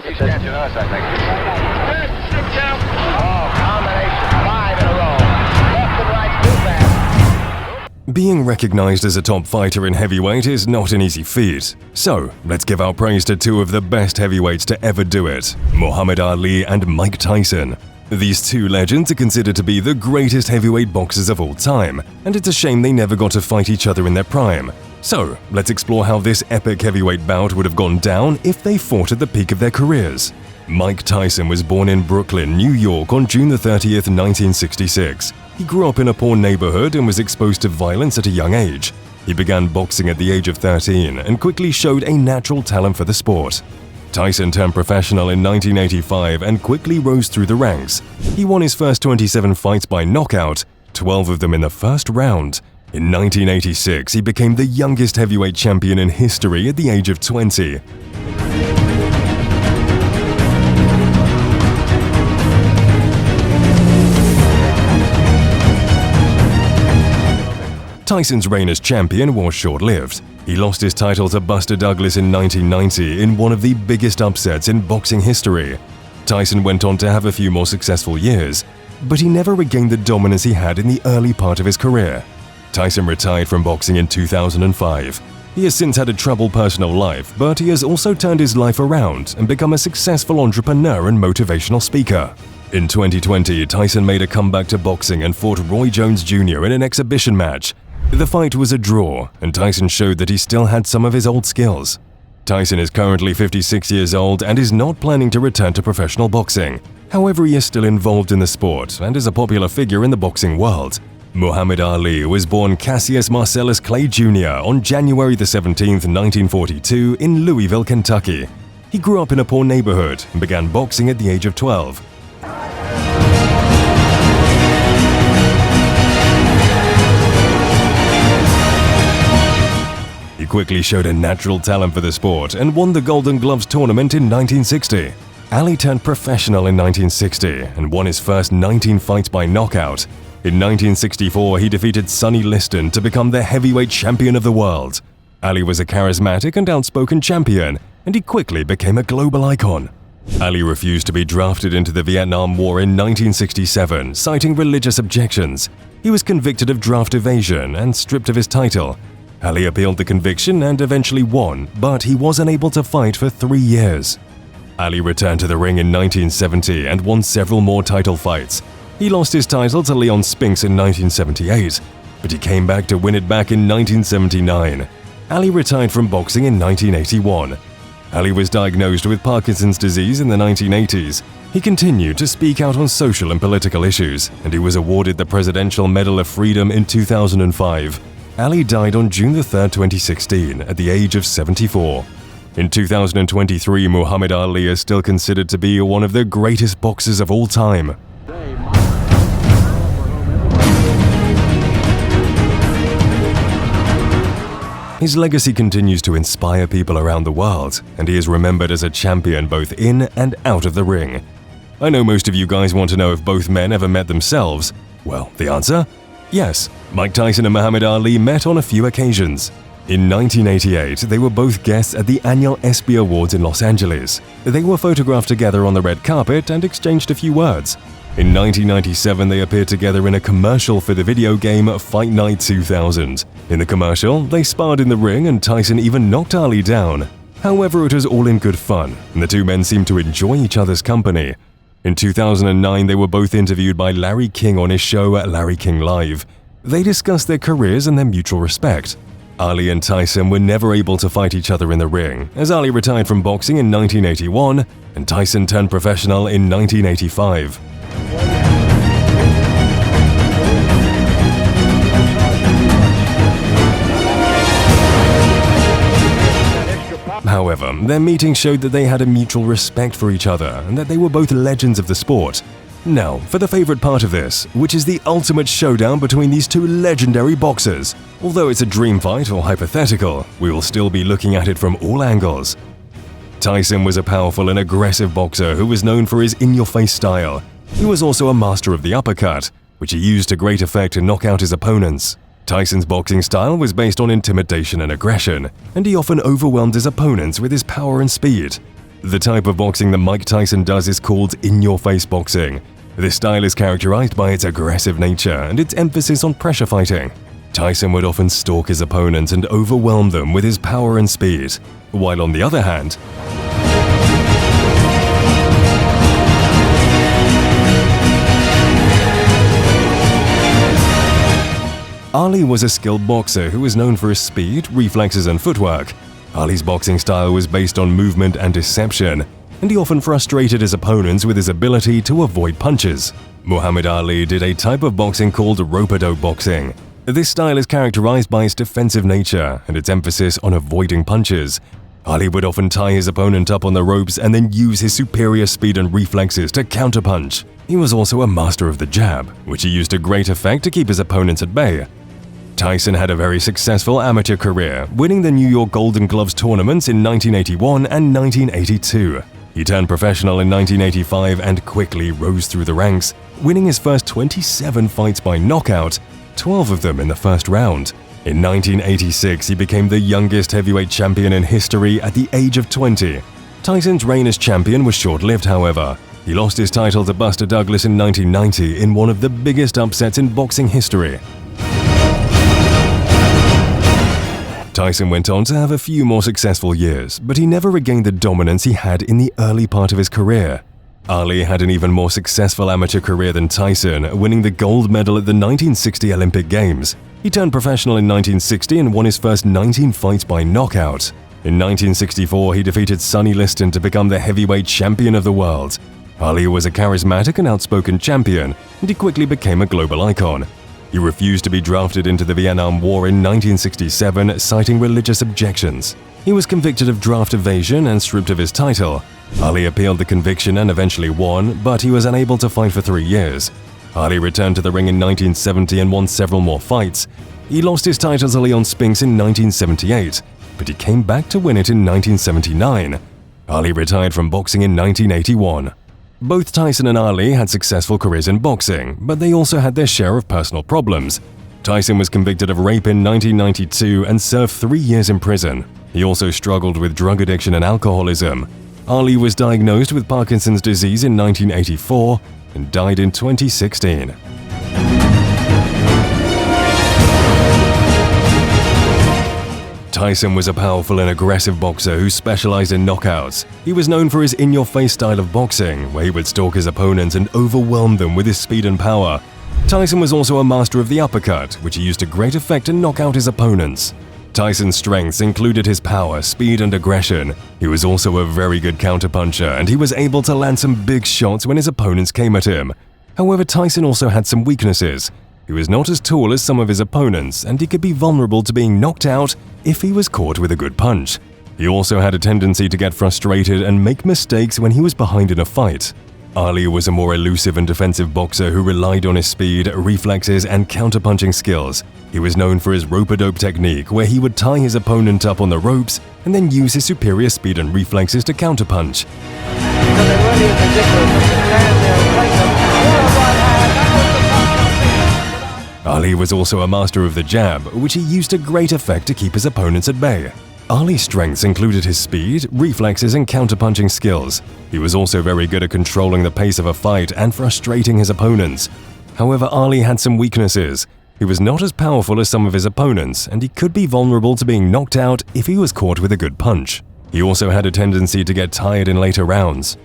He's catching us, I think. Oh, combination. 5 in a row. Left and right, too fast. Being recognized as a top fighter in heavyweight is not an easy feat. So, let's give our praise to two of the best heavyweights to ever do it, Muhammad Ali and Mike Tyson. These two legends are considered to be the greatest heavyweight boxers of all time, and it's a shame they never got to fight each other in their prime. So, let's explore how this epic heavyweight bout would have gone down if they fought at the peak of their careers. Mike Tyson was born in Brooklyn, New York on June 30th, 1966. He grew up in a poor neighborhood and was exposed to violence at a young age. He began boxing at the age of 13 and quickly showed a natural talent for the sport. Tyson turned professional in 1985 and quickly rose through the ranks. He won his first 27 fights by knockout, 12 of them in the first round. In 1986, he became the youngest heavyweight champion in history at the age of 20. Tyson's reign as champion was short-lived. He lost his title to Buster Douglas in 1990 in one of the biggest upsets in boxing history. Tyson went on to have a few more successful years, but he never regained the dominance he had in the early part of his career. Tyson retired from boxing in 2005. He has since had a troubled personal life, but he has also turned his life around and become a successful entrepreneur and motivational speaker. In 2020, Tyson made a comeback to boxing and fought Roy Jones Jr. in an exhibition match. The fight was a draw, and Tyson showed that he still had some of his old skills. Tyson is currently 56 years old and is not planning to return to professional boxing. However, he is still involved in the sport and is a popular figure in the boxing world. Muhammad Ali was born Cassius Marcellus Clay Jr. on January 17, 1942 in Louisville, Kentucky. He grew up in a poor neighborhood and began boxing at the age of 12. He quickly showed a natural talent for the sport and won the Golden Gloves tournament in 1960. Ali turned professional in 1960 and won his first 19 fights by knockout. In 1964, he defeated Sonny Liston to become the heavyweight champion of the world. Ali was a charismatic and outspoken champion, and he quickly became a global icon. Ali refused to be drafted into the Vietnam War in 1967, citing religious objections. He was convicted of draft evasion and stripped of his title. Ali appealed the conviction and eventually won, but he was unable to fight for 3 years. Ali returned to the ring in 1970 and won several more title fights. He lost his title to Leon Spinks in 1978, but he came back to win it back in 1979. Ali retired from boxing in 1981. Ali was diagnosed with Parkinson's disease in the 1980s. He continued to speak out on social and political issues, and he was awarded the Presidential Medal of Freedom in 2005. Ali died on June 3, 2016, at the age of 74. In 2023, Muhammad Ali is still considered to be one of the greatest boxers of all time. His legacy continues to inspire people around the world, and he is remembered as a champion both in and out of the ring. I know most of you guys want to know if both men ever met themselves. Well, the answer? Yes, Mike Tyson and Muhammad Ali met on a few occasions. In 1988, they were both guests at the annual ESPY Awards in Los Angeles. They were photographed together on the red carpet and exchanged a few words. In 1997, they appeared together in a commercial for the video game Fight Night 2000. In the commercial, they sparred in the ring and Tyson even knocked Ali down. However, it was all in good fun, and the two men seemed to enjoy each other's company. In 2009, they were both interviewed by Larry King on his show Larry King Live. They discussed their careers and their mutual respect. Ali and Tyson were never able to fight each other in the ring, as Ali retired from boxing in 1981 and Tyson turned professional in 1985. However, their meeting showed that they had a mutual respect for each other and that they were both legends of the sport. Now, for the favorite part of this, which is the ultimate showdown between these two legendary boxers. Although it's a dream fight or hypothetical, we will still be looking at it from all angles. Tyson was a powerful and aggressive boxer who was known for his in-your-face style. He was also a master of the uppercut, which he used to great effect to knock out his opponents. Tyson's boxing style was based on intimidation and aggression, and he often overwhelmed his opponents with his power and speed. The type of boxing that Mike Tyson does is called in-your-face boxing. This style is characterized by its aggressive nature and its emphasis on pressure fighting. Tyson would often stalk his opponents and overwhelm them with his power and speed, while on the other hand, Ali was a skilled boxer who was known for his speed, reflexes, and footwork. Ali's boxing style was based on movement and deception, and he often frustrated his opponents with his ability to avoid punches. Muhammad Ali did a type of boxing called rope-a-dope boxing. This style is characterized by its defensive nature and its emphasis on avoiding punches. Ali would often tie his opponent up on the ropes and then use his superior speed and reflexes to counterpunch. He was also a master of the jab, which he used to great effect to keep his opponents at bay. Tyson had a very successful amateur career, winning the New York Golden Gloves tournaments in 1981 and 1982. He turned professional in 1985 and quickly rose through the ranks, winning his first 27 fights by knockout, 12 of them in the first round. In 1986, he became the youngest heavyweight champion in history at the age of 20. Tyson's reign as champion was short-lived, however. He lost his title to Buster Douglas in 1990 in one of the biggest upsets in boxing history. Tyson went on to have a few more successful years, but he never regained the dominance he had in the early part of his career. Ali had an even more successful amateur career than Tyson, winning the gold medal at the 1960 Olympic Games. He turned professional in 1960 and won his first 19 fights by knockout. In 1964, he defeated Sonny Liston to become the heavyweight champion of the world. Ali was a charismatic and outspoken champion, and he quickly became a global icon. He refused to be drafted into the Vietnam War in 1967, citing religious objections. He was convicted of draft evasion and stripped of his title. Ali appealed the conviction and eventually won, but he was unable to fight for 3 years. Ali returned to the ring in 1970 and won several more fights. He lost his title to Leon Spinks in 1978, but he came back to win it in 1979. Ali retired from boxing in 1981. Both Tyson and Ali had successful careers in boxing, but they also had their share of personal problems. Tyson was convicted of rape in 1992 and served 3 years in prison. He also struggled with drug addiction and alcoholism. Ali was diagnosed with Parkinson's disease in 1984 and died in 2016. Tyson was a powerful and aggressive boxer who specialized in knockouts. He was known for his in-your-face style of boxing, where he would stalk his opponents and overwhelm them with his speed and power. Tyson was also a master of the uppercut, which he used to great effect to knock out his opponents. Tyson's strengths included his power, speed, and aggression. He was also a very good counterpuncher, and he was able to land some big shots when his opponents came at him. However, Tyson also had some weaknesses. He was not as tall as some of his opponents, and he could be vulnerable to being knocked out if he was caught with a good punch. He also had a tendency to get frustrated and make mistakes when he was behind in a fight. Ali was a more elusive and defensive boxer who relied on his speed, reflexes, and counterpunching skills. He was known for his rope-a-dope technique, where he would tie his opponent up on the ropes and then use his superior speed and reflexes to counterpunch. Ali was also a master of the jab, which he used to great effect to keep his opponents at bay. Ali's strengths included his speed, reflexes, and counterpunching skills. He was also very good at controlling the pace of a fight and frustrating his opponents. However, Ali had some weaknesses. He was not as powerful as some of his opponents, and he could be vulnerable to being knocked out if he was caught with a good punch. He also had a tendency to get tired in later rounds.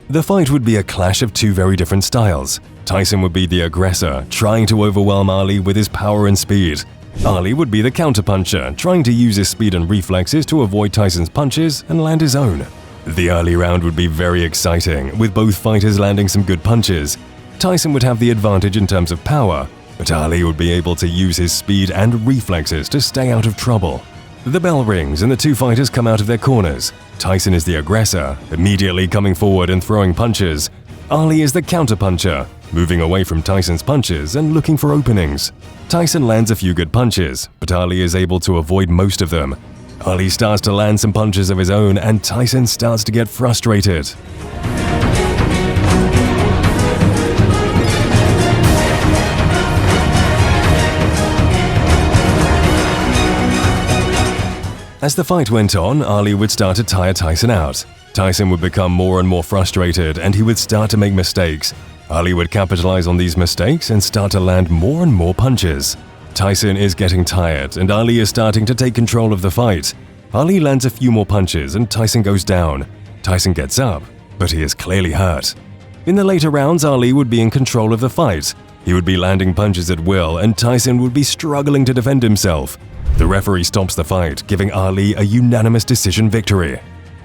The fight would be a clash of two very different styles. Tyson would be the aggressor, trying to overwhelm Ali with his power and speed. Ali would be the counterpuncher, trying to use his speed and reflexes to avoid Tyson's punches and land his own. The early round would be very exciting, with both fighters landing some good punches. Tyson would have the advantage in terms of power, but Ali would be able to use his speed and reflexes to stay out of trouble. The bell rings and the two fighters come out of their corners. Tyson is the aggressor, immediately coming forward and throwing punches. Ali is the counterpuncher, moving away from Tyson's punches and looking for openings. Tyson lands a few good punches, but Ali is able to avoid most of them. Ali starts to land some punches of his own, and Tyson starts to get frustrated. As the fight went on, Ali would start to tire Tyson out. Tyson would become more and more frustrated and he would start to make mistakes. Ali would capitalize on these mistakes and start to land more and more punches. Tyson is getting tired and Ali is starting to take control of the fight. Ali lands a few more punches and Tyson goes down. Tyson gets up, but he is clearly hurt. In the later rounds, Ali would be in control of the fight. He would be landing punches at will and Tyson would be struggling to defend himself. The referee stops the fight, giving Ali a unanimous decision victory.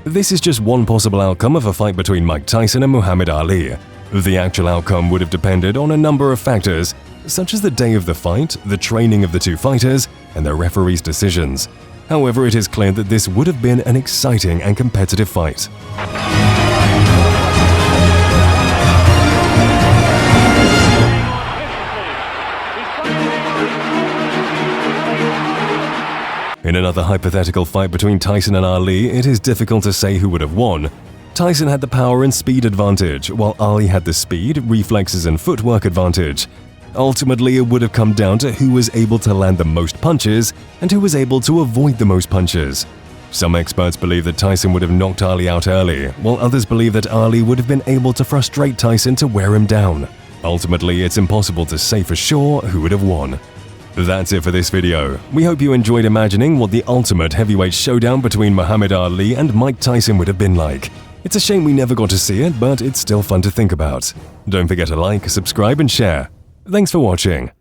This is just one possible outcome of a fight between Mike Tyson and Muhammad Ali. The actual outcome would have depended on a number of factors, such as the day of the fight, the training of the two fighters, and the referee's decisions. However, it is clear that this would have been an exciting and competitive fight. In another hypothetical fight between Tyson and Ali, it is difficult to say who would have won. Tyson had the power and speed advantage, while Ali had the speed, reflexes and footwork advantage. Ultimately, it would have come down to who was able to land the most punches and who was able to avoid the most punches. Some experts believe that Tyson would have knocked Ali out early, while others believe that Ali would have been able to frustrate Tyson to wear him down. Ultimately, it's impossible to say for sure who would have won. That's it for this video. We hope you enjoyed imagining what the ultimate heavyweight showdown between Muhammad Ali and Mike Tyson would have been like. It's a shame we never got to see it, but it's still fun to think about. Don't forget to like, subscribe and share. Thanks for watching.